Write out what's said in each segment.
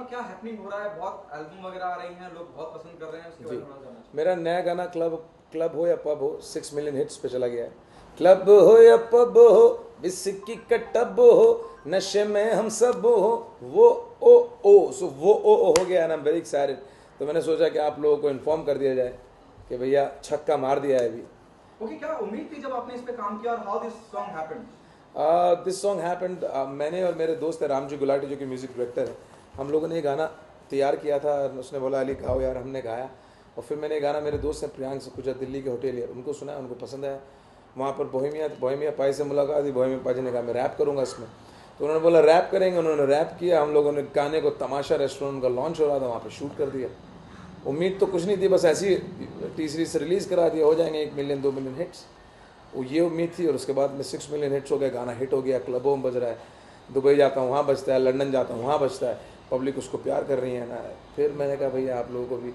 क्या हैपनिंग हो रहा है? बहुत एल्बम वगैरह आ रही हैं, लोग बहुत पसंद कर रहे हैं, उसके बारे जी, में थोड़ा जानना चाहिए। मेरा नया गाना क्लब क्लब हो या पब हो 6 मिलियन हिट्स पे चला गया है। क्लब हो या पब हो, विस्की का टब हो, नशे में हम सब हो, वो ओ सो वो ओ हो गया, and I am very excited. तो मैंने सोचा कि आप लोगों को इन्फॉर्म कर दिया जाए कि भैया छक्का मार दिया है अभी। ओके, क्या उम्मीद थी जब आपने इस पे काम किया, और how this song happened? This song happened, मैंने और मेरे दोस्त है रामजी गुलाटी जो कि म्यूज़िक डायरेक्टर है, हम लोगों ने ये गाना तैयार किया था। उसने बोला अली गाओ यार, हमने गाया। और फिर मैंने ये गाना मेरे दोस्त हैं प्रियांक से पूछा, दिल्ली के होटल है, उनको सुना, उनको पसंद आया। वहाँ पर बोहेमिया पाई से मुलाकात हुई। बोहेमिया पाई ने कहा मैं रैप करूँगा इसमें, तो उन्होंने बोला रैप करेंगे, उन्होंने रैप किया। हम लोगों ने गाने को तमाशा रेस्टोरेंट का लॉन्च हो रहा था वहाँ पर शूट कर दिया। उम्मीद तो कुछ नहीं थी, बस ऐसी टी सीरीज से रिलीज़ करा दिया, हो जाएंगे 1 मिलियन 2 मिलियन हिट्स, वो ये उम्मीद थी। और उसके बाद में 6 मिलियन हिट्स हो गया, गाना हिट हो गया, क्लबों में बज रहा है, दुबई जाता हूँ वहाँ बजता है, लंदन जाता हूँ वहाँ बजता है, पब्लिक उसको प्यार कर रही है ना। फिर मैंने कहा भैया आप लोगों को भी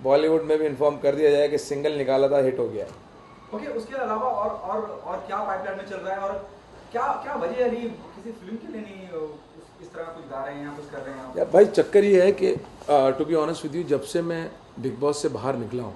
बॉलीवुड में भी इन्फॉर्म कर दिया जाए कि सिंगल निकाला था, हिट हो गया है। ओके, उसके अलावा और क्या पाइपलाइन में चल रहा है, और क्या क्या वजह है अभी किसी फिल्म के लिए नहीं इस तरह कुछ गा रहे हैं या कुछ कर रहे हैं आप? या भाई चक्कर ये है कि to be honest with you, जब से मैं बिग बॉस से बाहर निकला हूँ,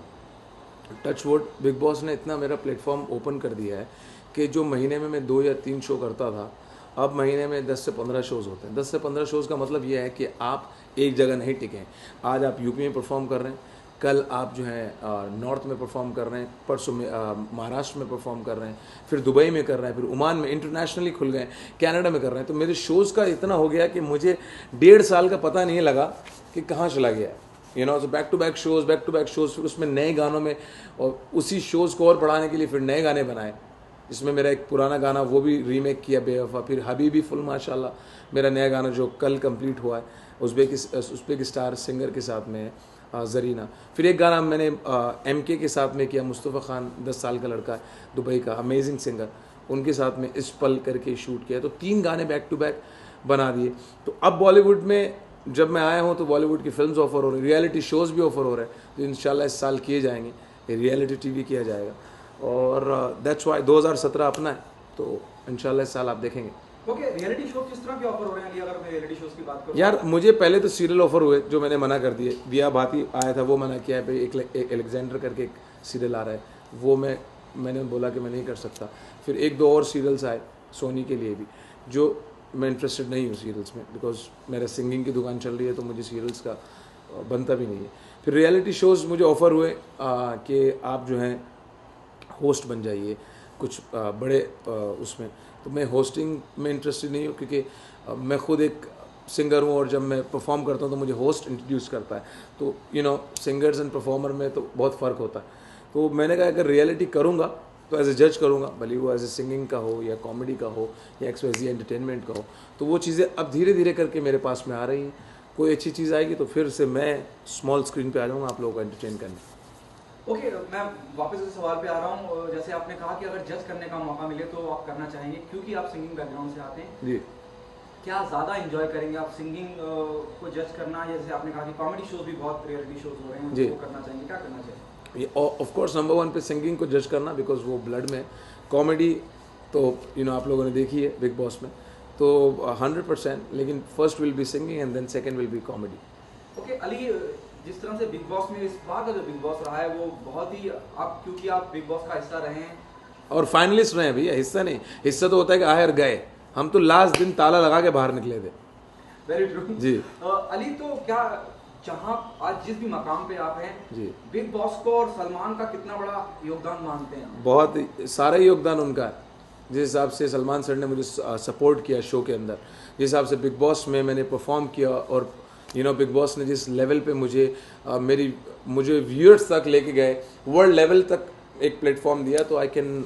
टच वुड, बिग बॉस ने इतना मेरा प्लेटफॉर्म ओपन कर दिया है कि जो महीने में मैं 2 या 3 शो करता था, अब महीने में 10 से 15 शोज़ होते हैं। 10 से 15 शोज़ का मतलब ये है कि आप एक जगह नहीं टिके हैं। आज आप यूपी में परफॉर्म कर रहे हैं, कल आप जो है नॉर्थ में परफॉर्म कर रहे हैं, परसों में महाराष्ट्र में परफॉर्म कर रहे हैं, फिर दुबई में कर रहे हैं, फिर ओमान में, इंटरनेशनली खुल गए, कनाडा में कर रहे हैं। तो मेरे शोज़ का इतना हो गया कि मुझे 1.5 साल का पता नहीं लगा कि कहाँ चला गया है। यू नो, तो बैक टू बैक शोज़, फिर उसमें नए गानों में, और उसी शोज़ को और बढ़ाने के लिए फिर नए गाने बनाए, जिसमें मेरा एक पुराना गाना वो भी रीमेक किया बेवफा, फिर हबीबी फुल माशाल्लाह मेरा नया गाना जो कल कंप्लीट हुआ है, उज़्बेक स्टार सिंगर के साथ में ज़रीना। फिर एक गाना मैंने MK के साथ में किया, मुस्तफ़ा खान 10 साल का लड़का है दुबई का, अमेजिंग सिंगर, उनके साथ में इस पल करके शूट किया। तो 3 गाने बैक टू बैक बना दिए। तो अब बॉलीवुड में जब मैं आया हूँ तो बॉलीवुड की फिल्म्स ऑफर हो रही, रियलिटी शोज़ भी ऑफर हो रहे हैं, तो इंशाल्लाह इस साल किए जाएंगे, रियलिटी TV किया जाएगा। और दैट्स वाई 2017 अपना है, तो इंशाल्लाह इस साल आप देखेंगे। ओके, रियलिटी शो किस तरह के ऑफर हो रहे हैं अली, अगर मैं रियलिटी शोज की बात करूं? यार मुझे पहले तो सीरियल ऑफर हुए जो मैंने मना कर दिए। दिया भाती आया था, वो मना किया है भाई। एक एलेक्जेंडर करके एक सीरियल आ रहा है, वो मैंने बोला कि मैं नहीं कर सकता। फिर 1-2 और सीरियल्स आए सोनी के लिए भी, जो मैं इंटरेस्टेड नहीं हूँ सीरियल्स में, बिकॉज मेरा सिंगिंग की दुकान चल रही है, तो मुझे सीरियल्स का बनता भी नहीं है। फिर रियलिटी शोज़ मुझे ऑफ़र हुए कि आप जो हैं होस्ट बन जाइए कुछ बड़े उसमें, तो मैं होस्टिंग में इंटरेस्टेड नहीं हूँ, क्योंकि मैं खुद एक सिंगर हूँ, और जब मैं परफॉर्म करता हूँ तो मुझे होस्ट इंट्रोड्यूस करता है। तो you know, singers and performer में तो बहुत फ़र्क होता है। तो मैंने कहा अगर रियलिटी करूँगा तो एज ए जज करूँगा, भले वो एज ए सिंगिंग का हो या कॉमेडी का हो या XYZ एंटरटेनमेंट का हो। तो वो चीज़ें अब धीरे धीरे करके मेरे पास में आ रही हैं। कोई अच्छी चीज़ आएगी तो फिर से मैं स्मॉल स्क्रीन पे आ जाऊँगा आप लोगों को एंटरटेन करने। ओके, मैं वापस इस सवाल पे आ रहा हूँ। जैसे आपने कहा कि अगर जज करने का मौका मिले तो आप करना चाहेंगे, क्योंकि आप सिंगिंग बैकग्राउंड से आते हैं। जी, क्या ज़्यादा एंजॉय करेंगे आप सिंगिंग को जज करना, या जैसे आपने कहा कि कॉमेडी शोज भी बहुत रियलिटी शोज हो रहे हैं, जी। उसको करना चाहेंगे, क्या करना चाहिए? ये ऑफ कोर्स नंबर 1 पे सिंगिंग को जज करना, बिकॉज वो ब्लड में। कॉमेडी तो यू नो आप लोगों ने देखी है बिग बॉस में, तो 100%, लेकिन first will be singing and then second will be comedy. Okay Ali, जिस तरह से बिग बॉस में इस बार का जो बिग बॉस रहा है वो बहुत ही, आप क्योंकि आप बिग बॉस का हिस्सा रहे हैं और फाइनलिस्ट रहे हैं भैया, हिस्सा नहीं। हिस्सा तो होता है कि आए और गए, हम तो लास्ट दिन ताला लगा के बाहर निकले थे। वेरी ट्रू जी। अली, तो क्या जहां आज जिस भी मकाम पे आप हैं, जी, बिग बॉस को और सलमान का कितना बड़ा योगदान मानते हैं आप? बहुत सारा योगदान उनका है। जिस हिसाब से सलमान सर ने मुझे सपोर्ट किया शो के अंदर, जिस हिसाब से बिग बॉस में मैंने परफॉर्म किया, और यू नो बिग बॉस ने जिस लेवल पे मुझे व्यूअर्स तक लेके गए, वर्ल्ड लेवल तक एक प्लेटफॉर्म दिया, तो आई कैन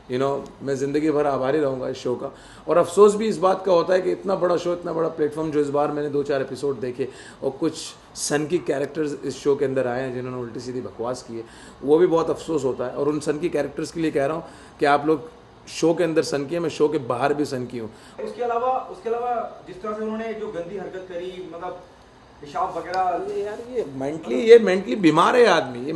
यू नो, मैं ज़िंदगी भर आभारी रहूँगा इस शो का। और अफसोस भी इस बात का होता है कि इतना बड़ा शो, इतना बड़ा प्लेटफॉर्म, जो इस बार मैंने 2-4 एपिसोड देखे, और कुछ सन की कैरेक्टर्स इस शो के अंदर आए हैं जिन्होंने उल्टी सीधी बकवास की है, वो भी बहुत अफसोस होता है। और उन सन की कैरेक्टर्स के लिए कह रहा हूँ कि आप लोग शो के अंदर सन की है, मैं शो के बाहर भी सन की हूँ। उसके अलावा जिस तरह से उन्होंने जो गंदी हरकत करी, मतलब पेशाब वगैरह, यार ये मेंटली बीमार है आदमी, ये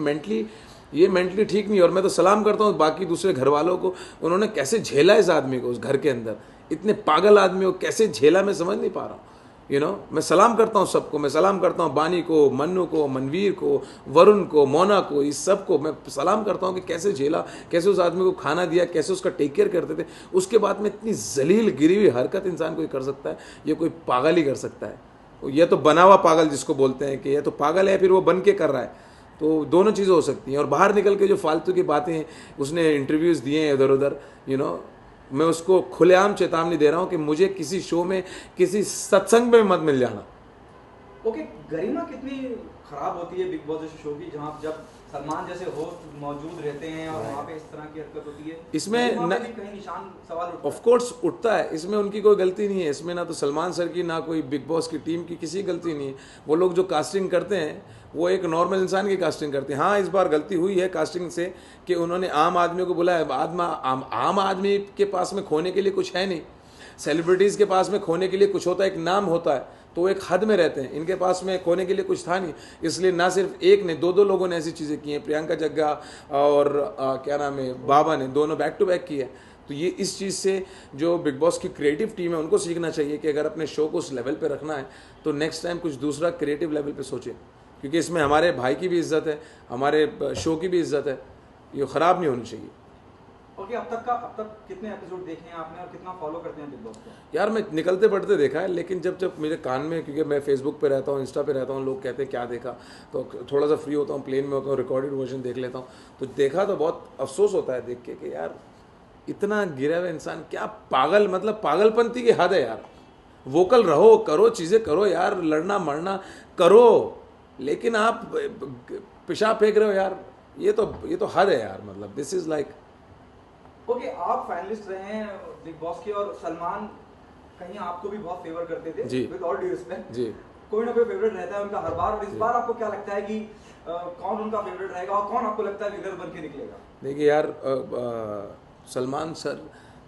मेंटली ठीक नहीं है। और मैं तो सलाम करता हूँ बाकी दूसरे घर वालों को, उन्होंने कैसे झेला इस आदमी को उस घर के अंदर, इतने पागल आदमी को कैसे झेला, मैं समझ नहीं पा रहा हूँ। मैं सलाम करता हूँ सबको, मैं सलाम करता हूँ बानी को, मन्नू को, मनवीर को, वरुण को, मोना को, इस सब को मैं सलाम करता हूँ कि कैसे झेला, कैसे उस आदमी को खाना दिया, कैसे उसका टेक केयर करते थे। उसके बाद में इतनी जलील गिरी हुई हरकत इंसान कोई कर सकता है, ये कोई पागल ही कर सकता है। यह तो बना हुआ पागल जिसको बोलते हैं कि यह तो पागल है, फिर वो बन के कर रहा है। तो दोनों चीज़ें हो सकती हैं। और बाहर निकल के जो फालतू की बातें उसने इंटरव्यूज़ दिए हैं इधर उधर, मैं उसको खुलेआम चेतावनी दे रहा हूँ कि मुझे किसी शो में, किसी सत्संग में मत मिल जाना। ओके, गरिमा कितनी खराब होती है बिग बॉस जैसे शो की, जहाँ जब सलमान जैसे होस्ट मौजूद रहते हैं और वहाँ पे इस तरह की हरकत होती है, इसमें कहीं निशान सवाल उठता है। ऑफ कोर्स उठता है, इसमें उनकी कोई गलती नहीं है। इसमें ना तो सलमान सर की, ना कोई बिग बॉस की टीम की किसी गलती नहीं है। वो लोग जो कास्टिंग करते हैं वो एक नॉर्मल इंसान की कास्टिंग करते हैं। हाँ, इस बार गलती हुई है कास्टिंग से कि उन्होंने आम आदमी को बुलाया। आम आदमी के पास में खोने के लिए कुछ है नहीं, सेलिब्रिटीज़ के पास में खोने के लिए कुछ होता है, एक नाम होता है, तो वो एक हद में रहते हैं। इनके पास में खोने के लिए कुछ था नहीं, इसलिए ना सिर्फ एक ने, दो लोगों ने ऐसी चीज़ें की हैं। प्रियंका जग्गा और क्या नाम है, बाबा ने, दोनों बैक टू बैक की है। तो ये इस चीज़ से जो बिग बॉस की क्रिएटिव टीम है उनको सीखना चाहिए कि अगर अपने शो को उस लेवल पे रखना है तो नेक्स्ट टाइम कुछ दूसरा क्रिएटिव लेवल पे सोचें, क्योंकि इसमें हमारे भाई की भी इज्जत है, हमारे शो की भी इज्जत है, ये ख़राब नहीं होनी चाहिए। ओके, अब तक कितने एपिसोड देखे हैं आपने और कितना फॉलो करते हैं बिग बॉस को? यार मैं निकलते पढ़ते देखा है, लेकिन जब मेरे कान में, क्योंकि मैं फेसबुक पे रहता हूँ, इंस्टा पे रहता हूँ, लोग कहते हैं क्या देखा, तो थोड़ा सा फ्री होता हूँ, प्लेन में होता हूँ, रिकॉर्डेड वर्जन देख लेता हूँ। तो देखा तो बहुत अफसोस होता है देख के कि यार इतना गिरा हुआ इंसान, क्या पागल, मतलब पागलपंती की हद है यार। वोकल रहो, करो, चीज़ें करो यार, लड़ना मरना करो, लेकिन आप पेशाब फेंक रहे हो यार, ये तो हद है यार। मतलब दिस इज़ लाइक। ओके, आप फाइनलिस्ट रहे हैं बिग बॉस के और सलमान कहीं आपको भी बहुत फेवर करते थे जी, विद ऑल ड्यू रिस्पेक्ट जी, कोई ना कोई फेवरेट रहता है उनका हर बार। और इस बार आपको क्या लगता है कि कौन उनका फेवरेट रहेगा और कौन आपको लगता है विनर बन के निकलेगा? देखिए यार, सलमान सर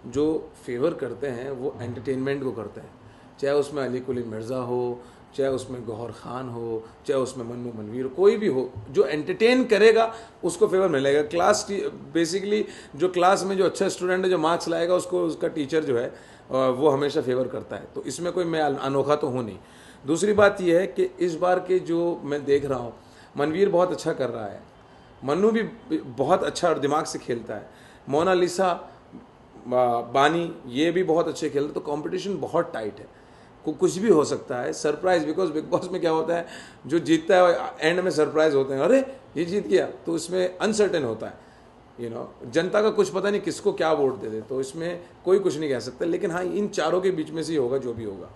जो फेवर करते हैं वो एंटरटेनमेंट को करते हैं, चाहे उसमें अली कुली मिर्ज़ा हो, चाहे उसमें गौहर खान हो, चाहे उसमें मन्नू मनवीर, कोई भी हो, जो एंटरटेन करेगा उसको फेवर मिलेगा। बेसिकली जो क्लास में जो अच्छा स्टूडेंट है, जो मार्क्स लाएगा, उसको उसका टीचर जो है वो हमेशा फेवर करता है। तो इसमें कोई मैं अनोखा तो हूँ नहीं। दूसरी बात यह है कि इस बार के जो मैं देख रहा हूँ, मनवीर बहुत अच्छा कर रहा है, मन्नू भी बहुत अच्छा और दिमाग से खेलता है, मोनालिसा, बानी, ये भी बहुत अच्छे खेलते। तो कंपटीशन बहुत टाइट है, कुछ भी हो सकता है, सरप्राइज। बिकॉज बिग बॉस में क्या होता है, जो जीतता है एंड में सरप्राइज होते हैं, अरे ये जीत गया, तो इसमें अनसर्टेन होता है। जनता का कुछ पता नहीं किसको क्या वोट दे दे, तो इसमें कोई कुछ नहीं कह सकता। लेकिन हाँ, इन चारों के बीच में से ही होगा जो भी होगा।